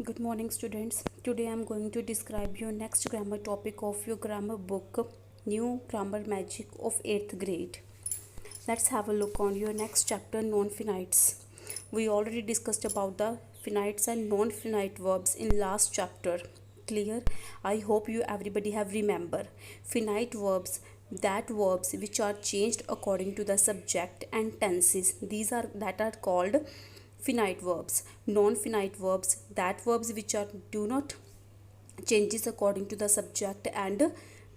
Good morning, students. Today I am going to describe your next grammar topic of your grammar book, New Grammar Magic of 8th grade. Let's have a look on your next chapter, non-finites. We already discussed about the finites and non-finite verbs in last chapter. Clear? I hope you everybody have remember. Finite verbs, that verbs which are changed according to the subject and tenses. These are that are called finite verbs. Non-finite verbs, that verbs which are do not changes according to the subject and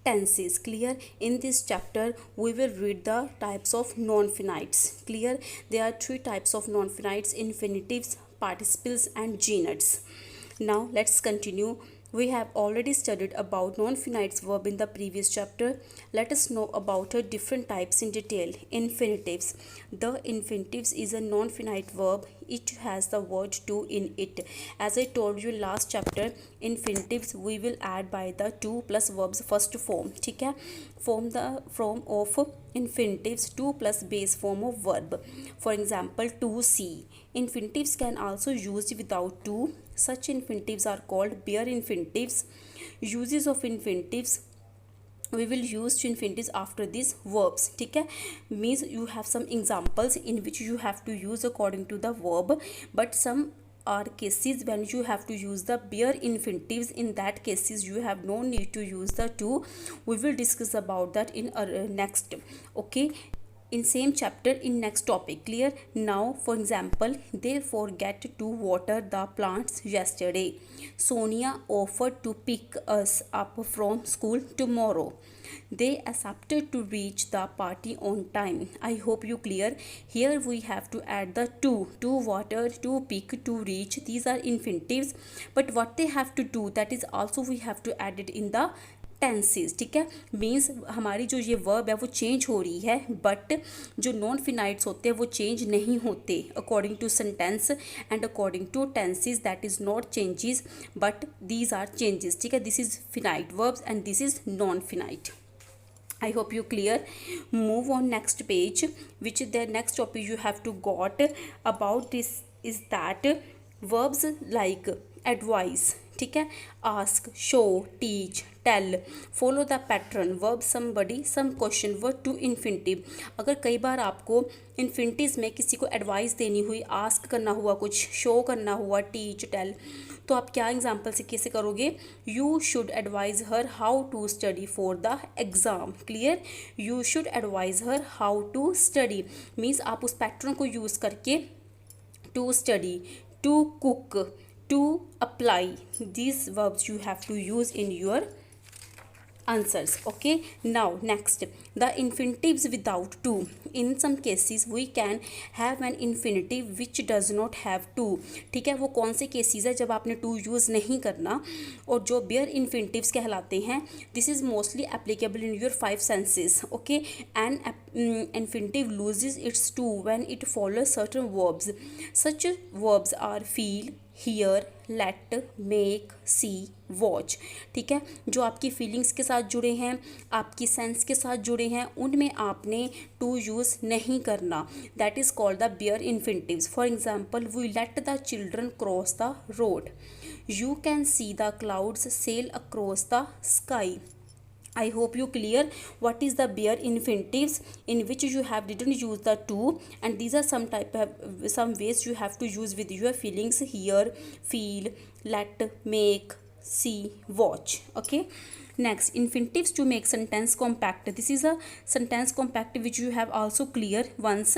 tenses. Clear? In this chapter we will read the types of non-finites. Clear? There are three types of non-finites: infinitives, participles and genids. Now let's continue. We have already studied about non-finite verb in the previous chapter. Let us know about her different types in detail. Infinitives. The infinitives is a non-finite verb. It has the word to in it. As I told you last chapter, infinitives we will add by the to plus verbs first form. ठीक है? Form of infinitives to plus base form of verb. For example, to see. Infinitives can also used without to. Such infinitives are called bare infinitives. Uses of infinitives, we will use to infinitives after these verbs. ठीक है? Means you have some examples in which you have to use according to the verb, but some are cases when you have to use the bare infinitives. In that cases you have no need to use the to. We will discuss about that in next. Okay, in same chapter in next topic. Clear? Now for example, they forget to water the plants yesterday. Sonia offered to pick us up from school tomorrow. They accepted to reach the party on time. I hope you clear. Here we have to add the to water, to pick, to reach. These are infinitives, but what they have to do, that is also we have to add it in the tenses. ठीक है? Means हमारी जो ये verb है वो change हो रही है, बट जो नॉन फिनाइट्स होते हैं वो चेंज नहीं होते according to sentence and according to tenses. That is not changes but these are changes. ठीक है? This is finite verbs and this is non finite. I hope you clear. Move on next page, which the next topic you have to got about this is that verbs like advise. ठीक है? Ask, show, teach, tell, follow the pattern, verb somebody, some question, verb to infinitive. अगर कई बार आपको इन्फिनिटिव्स में किसी को advice देनी हुई, आस्क करना हुआ, कुछ शो करना हुआ, टीच, टेल, तो आप क्या एग्जाम्पल से कैसे करोगे? You should advise her how to study for the exam. Clear? You should advise her how to study means आप उस पैटर्न को यूज़ करके to study, to cook, to apply, these verbs you have to use in your answers. Okay, now next, the infinitives without to. In some cases we can have an infinitive which does not have to. ठीक है? वो कौन से cases है जब आपने to use नहीं करना और जो bare infinitives कहलाते हैं. This is mostly applicable in your 5 senses. Okay, an infinitive loses its to when it follows certain verbs. Such verbs are feel, hear, let, make, see, watch. ठीक है? जो आपकी फीलिंग्स के साथ जुड़े हैं, आपकी सेंस के साथ जुड़े हैं, उनमें आपने टू यूज़ नहीं करना. That is called the bare infinitives. For example, we let the children cross the road. You can see the clouds sail across the sky. I hope you clear what is the bare infinitives in which you have didn't use the to, and these are some ways you have to use with your feelings: hear, feel, let, make, see, watch. Okay, next, infinitives to make sentence compact. This is a sentence compact which you have also clear once.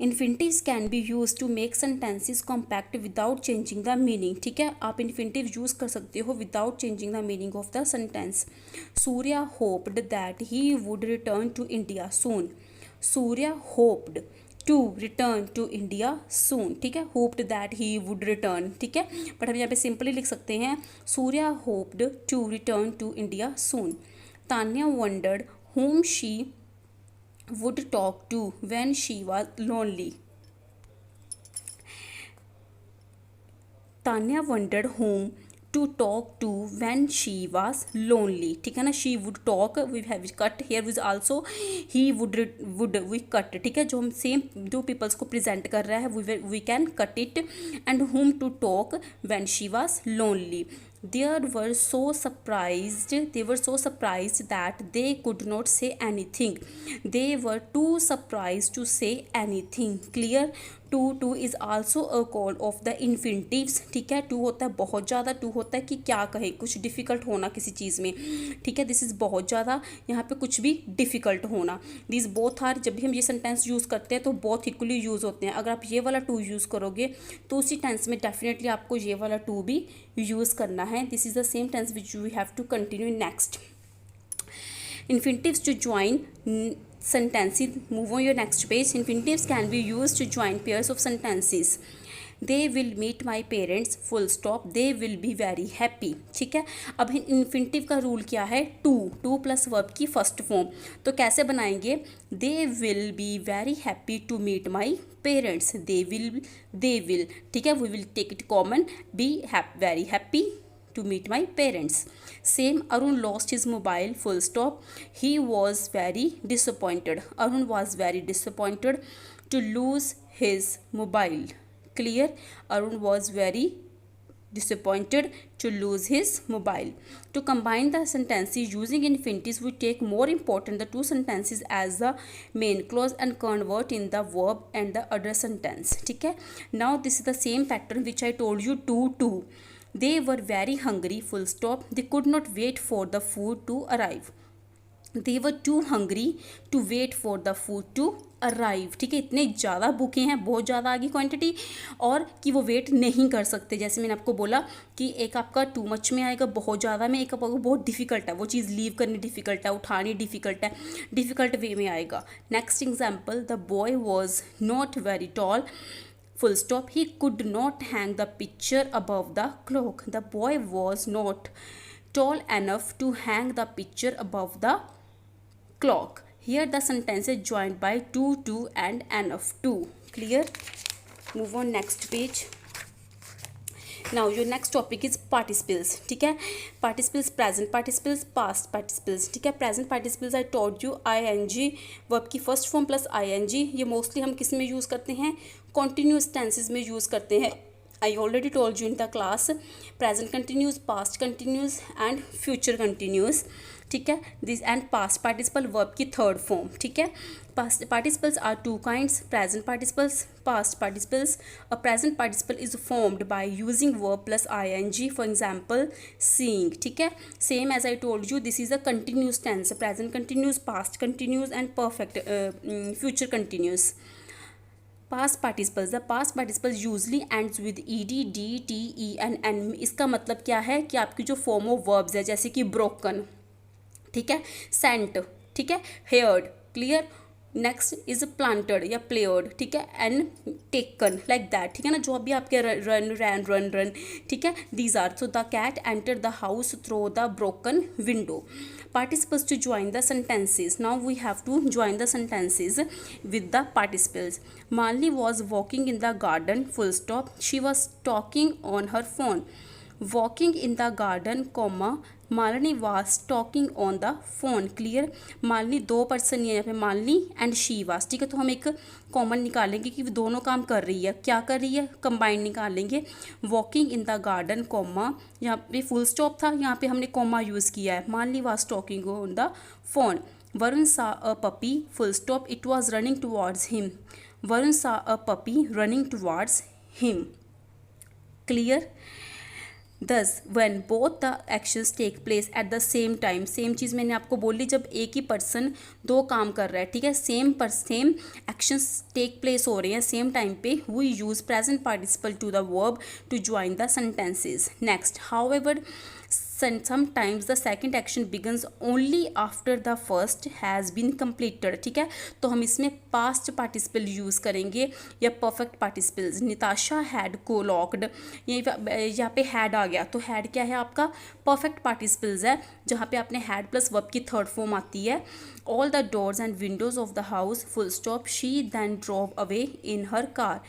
Infinitives can be use to make sentences compact without changing the meaning. ठीक है? आप infinitive use कर सकते हो without changing the meaning of the sentence. Surya hoped that he would return to India soon. Surya hoped to return to India soon. ठीक है? Hoped that he would return. ठीक है? बट हम यहाँ पे सिंपली लिख सकते हैं Surya hoped to return to India soon. Tanya wondered whom she would talk to when she was lonely. Tanya wondered whom to talk to when she was lonely, ठीक है ना. she would talk, we have cut here with also he would we cut, ठीक है. जो हम same दो peoples को present कर रहा है we can cut it. and whom to talk when she was lonely. They were so surprised that they could not say anything. They were too surprised to say anything. Clear. to is also a call of the infinitives, ठीक है. to होता है बहुत ज़्यादा, to होता है कि क्या कहे, कुछ डिफ़िकल्ट होना किसी चीज़ में, ठीक है. दिस इज़ बहुत ज़्यादा, यहाँ पे कुछ भी डिफ़िकल्ट होना. दिस बोथ आर, जब भी हम ये सेंटेंस यूज़ करते हैं तो बहुत इक्वली यूज़ होते हैं. अगर आप ये वाला टू यूज़ करोगे तो उसी टेंस में डेफिनेटली आपको ये वाला टू भी यूज़ करना है. This is the same tense which we have to continue next. Infinitives to join sentences. Move on your next page. Infinitives can be used to join pairs of sentences. They will meet my parents, full stop. They will be very happy, ठीक है. अब infinitive का rule क्या है, two plus verb की first form. तो कैसे बनाएंगे, they will be very happy to meet my parents. they will, ठीक है. we will take it common, be very happy to meet my parents. Same, Arun lost his mobile, full stop. He was very disappointed. Arun was very disappointed to lose his mobile. Clear. Arun was very disappointed to lose his mobile. To combine the sentences using infinitives, we take more important the two sentences as the main clause and convert in the verb and the other sentence, ठीक है. Now this is the same pattern which I told you, to. They were very hungry, full stop. They could not wait for the food to arrive. They were too hungry to wait for the food to arrive, ठीक है. इतने ज़्यादा भूखे हैं, बहुत ज़्यादा आ गई quantity, और कि वो वेट नहीं कर सकते. जैसे मैंने आपको बोला कि एक आपका टू मच में आएगा, बहुत ज़्यादा में, एक आपको बहुत डिफ़िकल्ट है, वो चीज़ लीव करनी डिफ़िकल्ट है, उठानी डिफ़िकल्ट है, डिफ़िकल्ट वे में आएगा. Next example, the boy was not very tall, full stop. He could not hang the picture above the clock. The boy was not tall enough to hang the picture above the clock. Here the sentence is joined by to and enough to. Clear. Move on next page. Now your next topic is participles, ठीक है. participles, present participles, past participles, ठीक है. present participles I told you ing verb की first form plus ing. ये mostly हम किस में use करते हैं, कॉन्टीन्यूस टेंसेज में यूज़ करते हैं. I already told you in the class, present continuous, past continuous and future continuous, ठीक है. This and past participle verb की थर्ड फॉर्म, ठीक है. Past participles are two kinds, present participles, past participles. A present participle is formed by using verb plus ing. For example seeing, ठीक है. Same as I told you, this is a continuous tense, present continuous, past continuous and perfect future continuous. Past participles, the past participle usually ends with ed, d, t, e and n. इसका मतलब क्या है कि आपकी जो form of verbs है, जैसे कि ब्रोकन, ठीक है, सेंट, ठीक है, heard. Clear. Next is planted या प्लेयर्ड, ठीक है, एंड टेकन, लाइक दैट, ठीक है ना. जो अभी आपके रन, ठीक है. These are. So the cat enter the house through the broken window. Participles to join the sentences. Now we have to join the sentences with the participles. Malini was walking in the garden, full stop. She was talking on her phone. Walking in the garden, comma, Malini was talking on the phone. Clear. Malini दो person है यहाँ पे, Malini and she was, ठीक है. तो हम एक common निकालेंगे कि वो दोनों काम कर रही है. क्या कर रही है, कंबाइंड निकालेंगे. Walking in the garden, comma, यहाँ पे फुल स्टॉप था, यहाँ पे हमने कॉमा यूज़ किया है. Malini was talking on the phone. Varun saw a puppy, full stop. It was running towards him. Varun saw a puppy running towards him. Clear. Thus, when both the actions take place at the same time, same चीज़ मैंने आपको बोली, जब एक ही person दो काम कर रहा है, ठीक है, सेम एक्शंस टेक प्लेस हो रहे हैं सेम टाइम पे, we use present participle to the verb to join the sentences. Next, however sometimes the second action begins only after the first has been completed, ठीक है. तो हम इसमें past participle use करेंगे या परफेक्ट पार्टिसिपल्स. निताशा हैड कोलॉक्ड, यहाँ पे had आ गया, तो हैड क्या है आपका, परफेक्ट पार्टिसिपल्स है, जहाँ पे आपने हैड प्लस वर्ब की थर्ड फॉर्म आती है. All the doors and windows of the house, full stop. She then drove away in her car.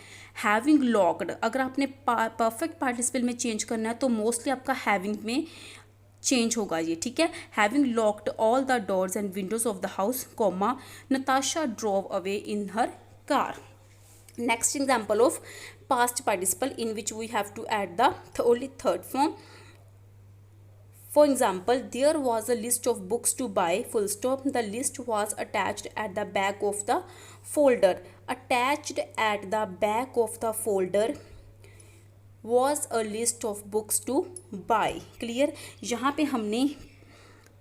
Having locked, अगर आपने परफेक्ट पार्टिसिपल में चेंज करना है तो मोस्टली आपका हैविंग में चेंज होगा ये, ठीक है। Having locked all the doors and windows of the house, comma Natasha drove away in her car. Next example of past participle in which we have to add the only third form. For example, there was a list of books to buy, full stop. The list was attached at the back of the folder. Attached at the back of the folder was a list of books to buy. Clear? यहाँ पे हमने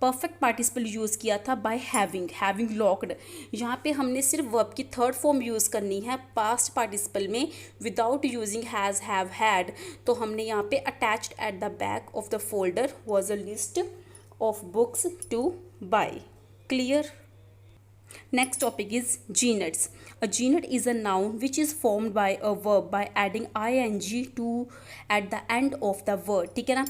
perfect participle use किया था by having locked. यहाँ पे हमने सिर्फ verb की थर्ड फॉर्म यूज़ करनी है पास्ट पार्टिसिपल में without using has, have, had. तो हमने यहाँ पे attached at the back of the folder was a list of books to buy. Clear? Next topic is genets. A genet is a noun which is formed by a verb by adding ing to at the end of the word. ठीक है ना,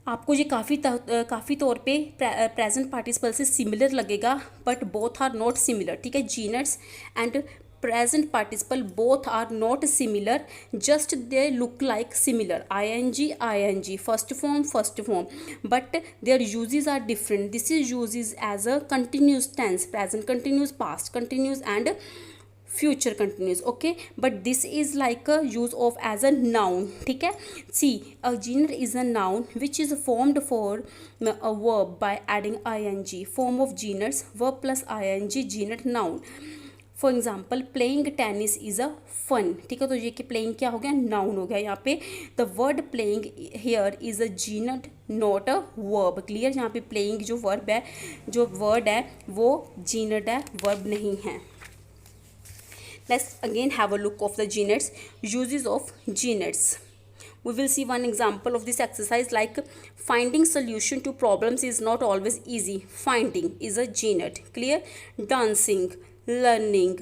आपको ये काफ़ी तौर पे present participle से similar लगेगा but both are not similar, ठीक है। Gerunds and present participle both are not similar, just they look like similar. ing first form, but their uses are different. This is uses as a continuous tense, present continuous, past continuous and future continuous, okay, but this is like a use of as a noun, ठीक है। See, a genet is a noun which is formed for a verb by adding ing. Form of genets, verb plus ing, genet, noun. For example playing tennis is a fun, ठीक है। तो ये कि playing क्या हो गया, noun हो गया यहाँ पे। The word playing here is a gerund not a verb. Clear? यहाँ पे प्लेइंग जो वर्ब है, जो वर्ड है वो जीनट है, वर्ब नहीं है। Let's again have a look of the gerunds, usages of gerunds. We will see one example of this exercise like finding solution to problems is not always easy. Finding is a genet. Clear? Dancing, learning,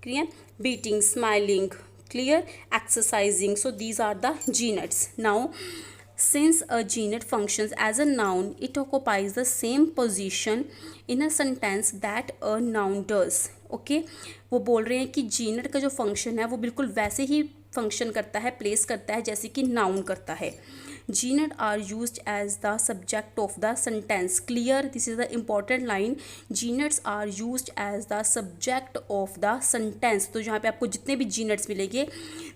clear? Beating, smiling, clear? Exercising. So these are the genets. Now since a genet functions as a noun, it occupies the same position in a sentence that a noun does. Okay वो बोल रहे हैं कि जीनट का जो function है वो बिल्कुल वैसे ही फंक्शन करता है, प्लेस करता है जैसे कि नाउन करता है. Gerund are used as the subject of the sentence. Clear? This is the important line. Gerunds are used as the subject of the sentence. तो जहाँ पे आपको जितने भी जीनट्स मिलेंगे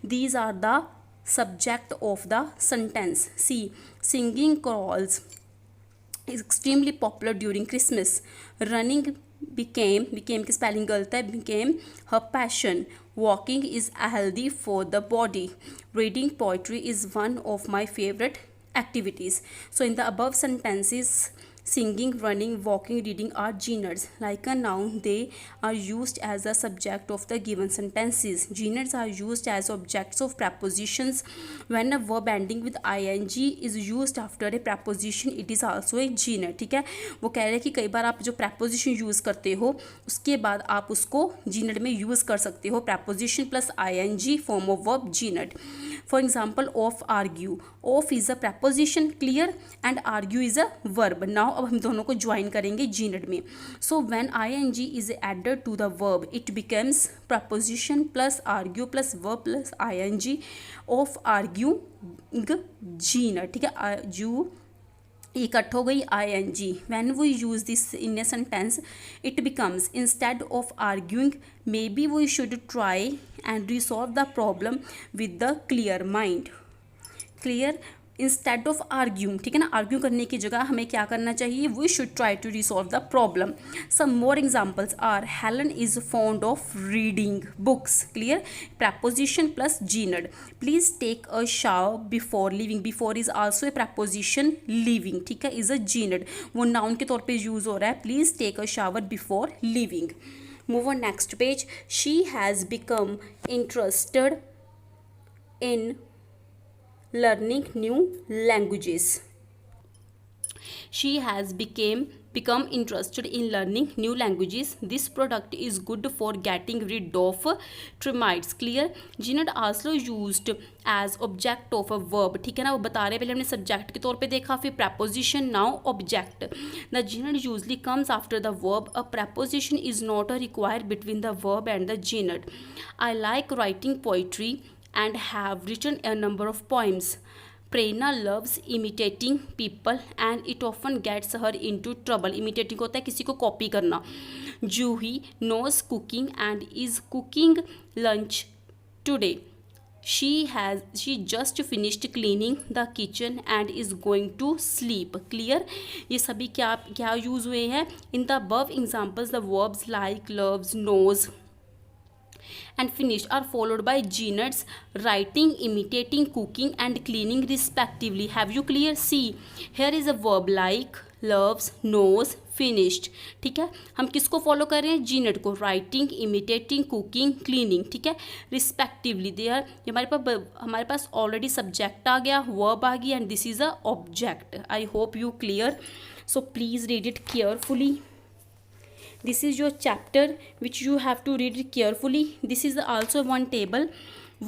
these are the subject of the sentence. See, singing carols is extremely popular during Christmas. Running became की spelling गलत है, became her passion. Walking is healthy for the body. Reading poetry is one of my favorite activities. So in the above sentences, singing, running, walking, reading are genets. Like a noun, they are used as a subject of the given sentences. Genets are used as objects of prepositions. When a verb ending with ing is used after a preposition, it is also a genet. ठीक है, वो कह रहे हैं कि कई बार आप जो preposition यूज़ करते हो उसके बाद आप उसको genet में यूज़ कर सकते हो. preposition plus ing form of verb genet. For example, of argue. Of is a preposition, clear, and argue is a verb. Now अब हम दोनों को ज्वाइन करेंगे जीनट में. So when ing is added to the verb it becomes preposition plus argue plus verb plus ing of argue gerund. ठीक है, जू इकट्ठ हो गई ing. When we use this in a sentence it becomes instead of arguing maybe we should try and resolve the problem with the clear mind. Clear? Instead of arguing, ठीक है ना, argue करने की जगह हमें क्या करना चाहिए, we should try to resolve the problem. Some more examples are Helen is fond of reading books. Clear? Preposition plus gerund. Please take a shower before leaving. Before is also a preposition. Leaving, ठीक है, is a जीनट. वो noun के तौर पे use हो रहा है. Please take a shower before leaving. Move on next page. She has become interested in learning new languages. She has become interested in learning new languages. This product is good for getting rid of termites. Clear? Genet also used as object of a verb. ठीक है ना, वो बता रहे, पहले हमने subject के तौर पे देखा, फिर preposition, now object. The genet usually comes after the verb. A preposition is not required between the verb and the genet. I like writing poetry and have written a number of poems. Prerna loves imitating people and it often gets her into trouble. Imitating होता है किसी को copy करना. Juhi knows cooking and is cooking lunch today. She just finished cleaning the kitchen and is going to sleep. Clear? ये सभी क्या use हुए हैं? In the above examples the verbs like, loves, knows and finished are followed by geners writing, imitating, cooking and cleaning respectively. Have you clear? See, here is a verb like, loves, knows, finished. ठीक है, हम किसको follow कर रहे हैं? जीनट को. Writing, imitating, cooking, cleaning. ठीक है, रिस्पेक्टिवली. देयर हमारे पास ऑलरेडी सब्जेक्ट आ गया, वर्ब आ गया and this is a object. I hope you clear. So please read it carefully. This is your chapter which you have to read it carefully. This is also one table.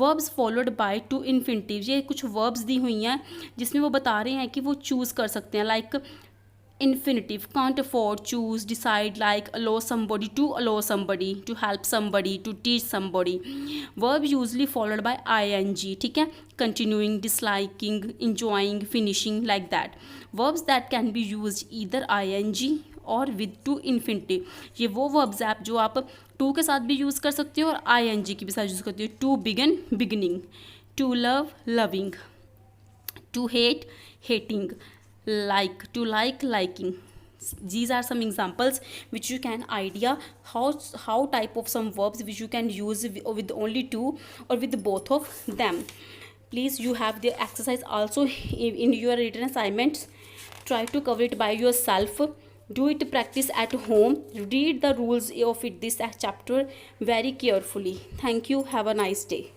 Verbs followed by to infinitive. ये कुछ verbs दी हुई हैं जिसमें वो बता रहे हैं कि वो choose कर सकते हैं. Like infinitive, can't afford, choose, decide, like, allow somebody, to help somebody, to teach somebody. Verb usually followed by ing. ठीक है, continuing, disliking, enjoying, finishing, like that. Verbs that can be used either ing और with two infinitive. ये वो verbs app जो आप to के साथ भी यूज़ कर सकते हो और ing के भी साथ यूज़ करते हो. To begin, beginning. To love, loving. To hate, hating. like, to like, liking. These are some examples which you can idea how type of some verbs which you can use with only two or with both of them. Please, you have the exercise also in your written assignments. Try to cover it by yourself. Do it practice at home. Read the rules of this chapter very carefully. Thank you. Have a nice day.